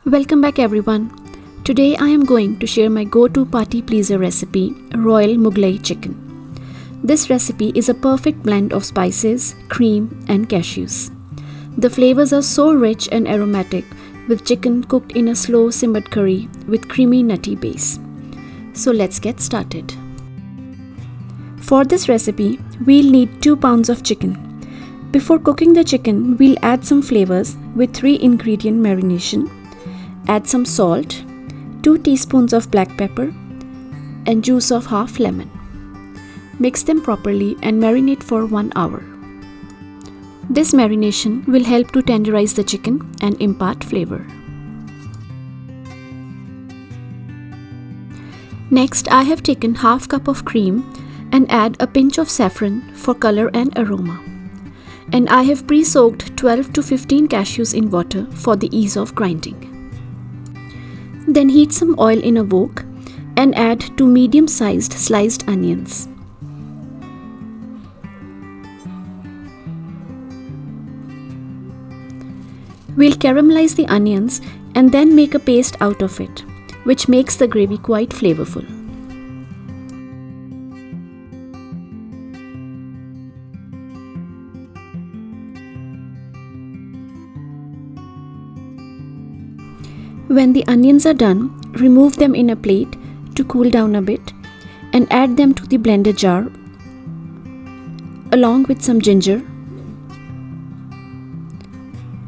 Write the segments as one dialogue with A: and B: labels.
A: Welcome back everyone. Today I am going to share my go-to party pleaser recipe, Royal Mughlai Chicken. This recipe is a perfect blend of spices, cream and cashews. The flavors are so rich and aromatic with chicken cooked in a slow simmered curry with creamy nutty base. So let's get started. For this recipe, we'll need 2 pounds of chicken. Before cooking the chicken, we'll add some flavors with 3 ingredient marination. Add some salt, 2 teaspoons of black pepper and juice of half lemon. Mix them properly and marinate for 1 hour. This marination will help to tenderize the chicken and impart flavor. Next, I have taken half cup of cream and add a pinch of saffron for color and aroma. And I have pre-soaked 12 to 15 cashews in water for the ease of grinding. Then heat some oil in a wok and add 2 medium-sized sliced onions. We'll caramelize the onions and then make a paste out of it, which makes the gravy quite flavorful. When the onions are done, remove them in a plate to cool down a bit and add them to the blender jar along with some ginger,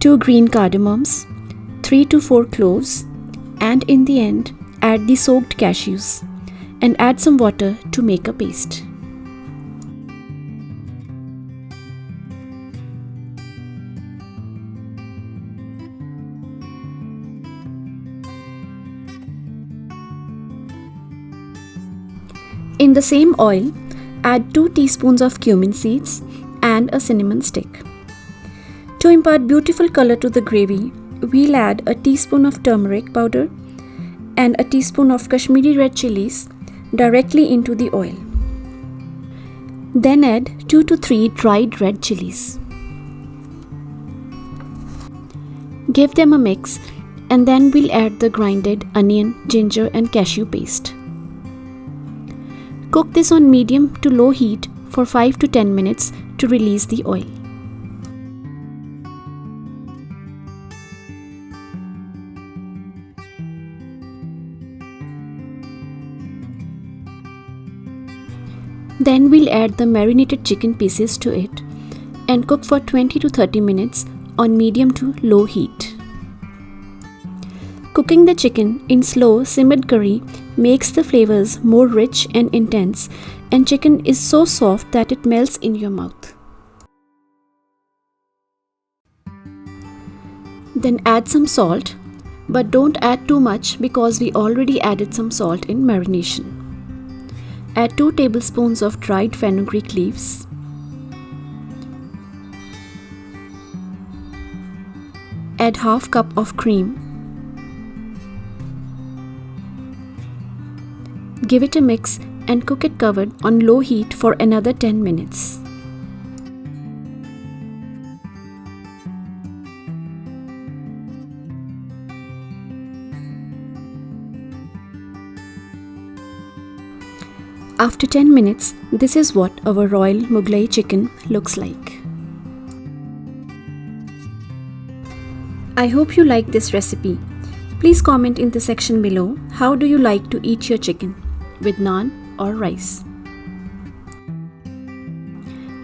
A: 2 green cardamoms, 3 to 4 cloves, and in the end add the soaked cashews and add some water to make a paste. In the same oil, add 2 teaspoons of cumin seeds and a cinnamon stick. To impart beautiful color to the gravy, we'll add a teaspoon of turmeric powder and a teaspoon of Kashmiri Red Chillies directly into the oil. Then add 2 to 3 dried red chillies. Give them a mix and then we'll add the grinded onion, ginger and cashew paste. Cook this on medium to low heat for 5 to 10 minutes to release the oil. Then we'll add the marinated chicken pieces to it and cook for 20 to 30 minutes on medium to low heat. Cooking the chicken in slow simmered curry makes the flavors more rich and intense, and chicken is so soft that it melts in your mouth. Then add some salt, but don't add too much because we already added some salt in marination. Add 2 tablespoons of dried fenugreek leaves. Add half cup of cream. Give it a mix and cook it covered on low heat for another 10 minutes. After 10 minutes, this is what our Royal Mughlai chicken looks like. I hope you like this recipe. Please comment in the section below, how do you like to eat your chicken? With naan or rice?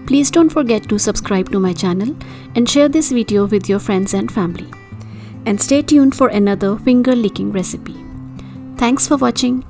A: Please don't forget to subscribe to my channel and share this video with your friends and family. And stay tuned for another finger-licking recipe. Thanks for watching